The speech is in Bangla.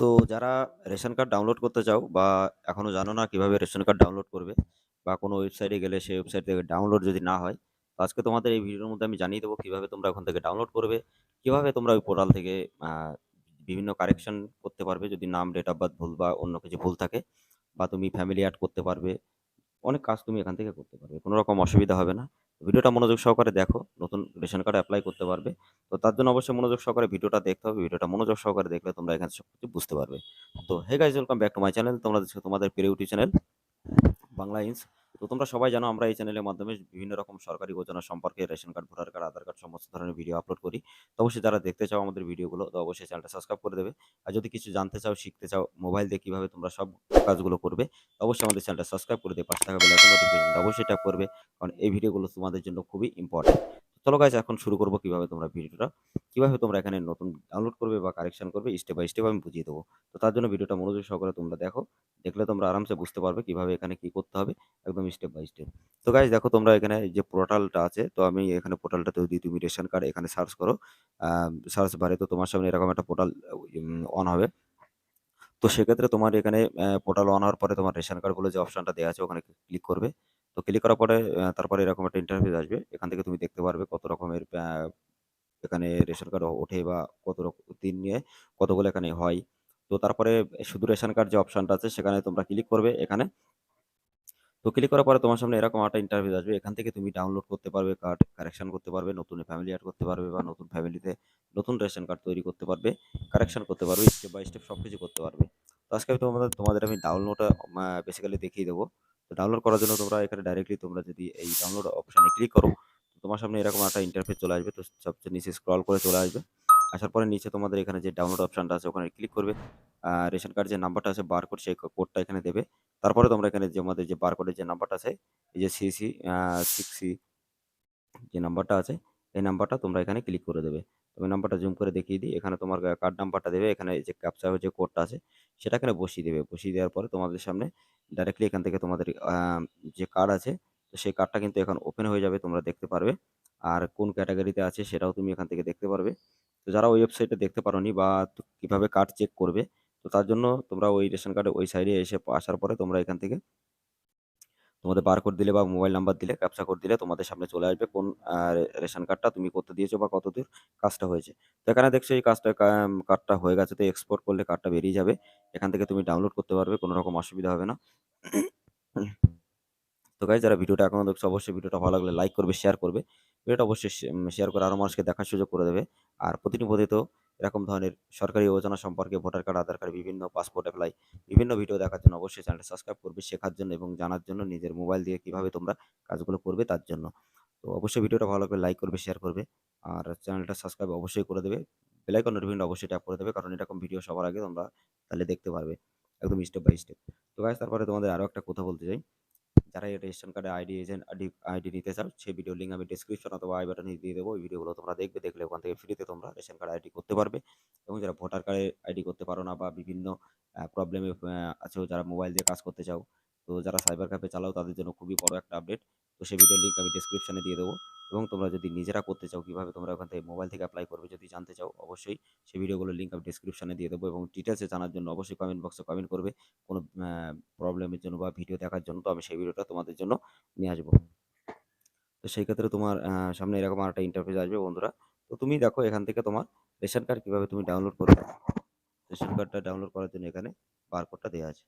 তো যারা রেশন কার্ড ডাউনলোড করতে চাও বা এখনো জানো না কিভাবে রেশন কার্ড ডাউনলোড করবে বা কোনো ওয়েবসাইটে গেলে সেই ওয়েবসাইট থেকে ডাউনলোড যদি না হয়, তো আজকে তোমাদের এই ভিডিওর মধ্যে আমি জানিয়ে দেবো কিভাবে তোমরা ওখান থেকে ডাউনলোড করবে, কিভাবে তোমরা ওই পোর্টাল থেকে বিভিন্ন কারেকশন করতে পারবে যদি নাম, ডেট অফ বার্থ ভুল বা অন্য কিছু ভুল থাকে, বা তুমি ফ্যামিলি অ্যাড করতে পারবে। অনেক কাজ তুমি এখান থেকে করতে পারবে। কোনো রকম অসুবিধা হবে না। ভিডিওটা মনোযোগ সহকারে দেখো, নতুন রেশন কার্ড এপ্লাই করতে পারবে। তো তার জন্য অবশ্যই মনোযোগ সহকারে ভিডিওটা দেখতে হবে। ভিডিওটা মনোযোগ সহকারে দেখলে তোমরা এখানে সবকিছু বুঝতে পারবে। তো hey guys, welcome back to my channel. তোমরা দেখছো তোমাদের প্রিয় ইউটিউব চ্যানেল বাংলা ইন্স। তো তোমরা সবাই জানো আমরা এই চ্যানেলের মাধ্যমে বিভিন্ন রকম সরকারি যোজনা সম্পর্কে রেশন কার্ড, ভোটার কার্ড, আধার কার্ড সমস্ত ধরনের ভিডিও আপলোড করি। তো অবশ্যই যারা দেখতে চাও আমাদের ভিডিওগুলো, তো অবশ্যই চ্যানেলটা সাবস্ক্রাইব করে দেবে। আর যদি কিছু জানতে চাও, শিখতে চাও, মোবাইল দিয়ে কিভাবে তোমরা সব কাজগুলো করবে, তো অবশ্যই আমাদের চ্যানেলটা সাবস্ক্রাইব করে দিয়ে পাশে থাকা বেল আইকন নোটিফিকেশনটা অবশ্যই ট্যাপ করবে। কারণ এই ভিডিওগুলো তোমাদের জন্য খুবই ইম্পর্টেন্ট। চলো গাইস, এখন শুরু করব কিভাবে তোমরা ভিডিওটা কিভাবে তোমরা এখানে নতুন ডাউনলোড করবে বা কারেকশন করবে, স্টেপ বাই স্টেপ আমি বুঝিয়ে দেবো। তো তার জন্য ভিডিওটা মনোযোগ সহকারে তোমরা দেখো। দেখলে তোমরা আরামসে বুঝতে পারবে কিভাবে এখানে কি করতে হবে, একদম স্টেপ বাই স্টেপ। তো গাইস দেখো, তোমরা এখানে যে পোর্টালটা আছে, তো আমি এখানে পোর্টালটাতে যদি তুমি রেশন কার্ড এখানে সার্চ করো, সার্চ বারে তো তোমার সামনে এরকম একটা পোর্টাল অন হবে। তো সেক্ষেত্রে তোমার এখানে পোর্টাল অন হওয়ার পরে তোমার রেশন কার্ড বলে যে অপশনটা দেওয়া আছে ওখানে ক্লিক করবে। তো ক্লিক করার পরে তারপরে এরকম একটা ইন্টারফেস আসবে। এখান থেকে তুমি দেখতে পারবে কত রকমের এখানে রেশন কার্ড ওঠে বা কত দিন নিয়ে কতগুলো এখানে হয়। তো তারপরে শুধু রেশন কার্ড যে অপশনটা আছে সেখানে তোমরা ক্লিক করবে এখানে। তো ক্লিক করার পরে তোমার সামনে এরকম একটা ইন্টারফেস আসবে। এখান থেকে তুমি ডাউনলোড করতে পারবে কার্ড, কারেকশন করতে পারবে, নতুন ফ্যামিলি এড করতে পারবে বা নতুন ফ্যামিলিতে নতুন রেশন কার্ড তৈরি করতে পারবে, কারেকশন করতে পারবে, স্টেপ বাই স্টেপ সবকিছু করতে পারবে। তো আজকে আমি তোমাদের আমি ডাউনলোডটা বেসিক্যালি দেখিয়ে দেবো। তো ডাউনলোড করার জন্য তোমরা এখানে ডাইরেক্টলি তোমরা যদি এই ডাউনলোড অপশনে ক্লিক করো, তো তোমার সামনে এরকম একটা ইন্টারফেস চলে আসবে। তো সবচেয়ে নিচে স্ক্রল করে চলে আসবে। আসার পরে নিচে তোমাদের এখানে যে ডাউনলোড অপশনটা আছে ওখানে ক্লিক করবে। রেশন কার্ড যে নাম্বারটা আছে বারকোড, সেই কোডটা এখানে দেবে। তারপরে তোমরা এখানে যে আমাদের যে বারকোডের যে নাম্বারটা আছে, এই যে সিসি 6C যে নাম্বারটা আছে, এই নাম্বারটা তোমরা এখানে ক্লিক করে দেবে। আমি নাম্বারটা জুম করে দেখিয়ে দিই। এখানে তোমার কার্ড নাম্বারটা দেবে। এখানে যে ক্যাপচা যে কোডটা আছে সেটা এখানে বসিয়ে দেবে। বসিয়ে দেওয়ার পরে তোমাদের সামনে ডাইরেক্টলি এখান থেকে তোমাদের যে কার্ড আছে, তো সেই কার্ডটা কিন্তু এখন ওপেন হয়ে যাবে। তোমরা দেখতে পারবে। আর কোন ক্যাটাগরিতে আছে সেটাও তুমি এখান থেকে দেখতে পারবে। তো যারা ওই ওয়েবসাইটে দেখতে পারোনি বা কিভাবে কার্ড চেক করবে, তো তার জন্য তোমরা ওই রেশন কার্ডে ওই সাইডে এসে আসার পরে তোমরা এখান থেকে তোমাদের বারকোড দিলে বা মোবাইল নাম্বার দিলে, ক্যাপচা কোড দিলে তোমাদের সামনে চলে আসবে কোন রেশন কার্ডটা তুমি করতে দিয়েছো বা কতদূর কাজটা হয়েছে। তো এখানে দেখছো এই কার্ডটা হয়ে গেছে। তো এক্সপোর্ট করলে কার্ডটা বেরিয়ে যাবে। এখান থেকে তুমি ডাউনলোড করতে পারবে। কোনো রকম অসুবিধা হবে না। তো গাইস, যারা ভিডিওটা এখনো দেখছো অবশ্যই ভিডিওটা ভালো লাগলে লাইক করবে, শেয়ার করবে। ভিডিওটা অবশ্যই শেয়ার করে আরো মানুষকে দেখার সুযোগ করে দেবে। আর প্রতিনিয়ত এরকম ধরনের সরকারি যোজনা সম্পর্কে, ভোটার কার্ড, আধার কার্ড, বিভিন্ন পাসপোর্ট অ্যাপ্লাই, বিভিন্ন ভিডিও দেখার জন্য অবশ্যই চ্যানেলটা সাবস্ক্রাইব করবে, শেখার জন্য এবং জানার জন্য, নিজের মোবাইল দিয়ে কিভাবে তোমরা কাজগুলো করবে তার জন্য। তো অবশ্যই ভিডিওটা ভালো লাগলে লাইক করবে, শেয়ার করবে। আর চ্যানেলটা সাবস্ক্রাইব অবশ্যই করে দেবে। বেল আইকন নোটিফিকেশন অবশ্যই ট্যাপ করে দেবে, কারণ এরকম ভিডিও সবার আগে তোমরা তাহলে দেখতে পারবে একদম স্টেপ বাই স্টেপ। তো গাইস, তারপরে তোমাদের আরো একটা কথা বলতে চাই। যারা এই রেশন কার্ডে আইডি এজেন্ট আইডি নিতে চাও, সেই ভিডিও লিঙ্ক আমি ডেসক্রিপশন অথবা আই বাটনে দিয়ে দেবো। ওই ভিডিওগুলো তোমরা দেখবে, দেখলে ওখান থেকে ফ্রিতে তোমরা রেশন কার্ড আইডি করতে পারবে। এবং যারা ভোটার কার্ডে আইডি করতে পারো না বা বিভিন্ন প্রবলেমে আছো, যারা মোবাইল দিয়ে কাজ করতে চাও, তো যারা সাইবার ক্যাফে চালাও তাদের জন্য খুবই বড় একটা আপডেট। তো সেই ভিডিওর লিঙ্ক আমি ডেসক্রিপশনে দিয়ে দেবো। এবং তোমরা যদি নিজেরা করতে চাও, কিভাবে তোমরা ওখান থেকে মোবাইল থেকে অ্যাপ্লাই করবে যদি জানতে চাও, অবশ্যই সেই ভিডিওগুলোর লিঙ্ক আমি ডেসক্রিপশনে দিয়ে দেবো। এবং ডিটেলসে জানার জন্য অবশ্যই কমেন্ট বক্সে কমেন্ট করবে কোনো প্রবলেমের জন্য বা ভিডিও দেখার জন্য। তো আমি সেই ভিডিওটা তোমাদের জন্য নিয়ে আসবো। তো সেই ক্ষেত্রে তোমার সামনে এরকম আরেকটা ইন্টারফেস আসবে বন্ধুরা। তো তুমি দেখো এখান থেকে তোমার রেশন কার্ড কিভাবে তুমি ডাউনলোড করবে। রেশন কার্ডটা ডাউনলোড করার জন্য এখানে বারকোডটা দেওয়া আছে।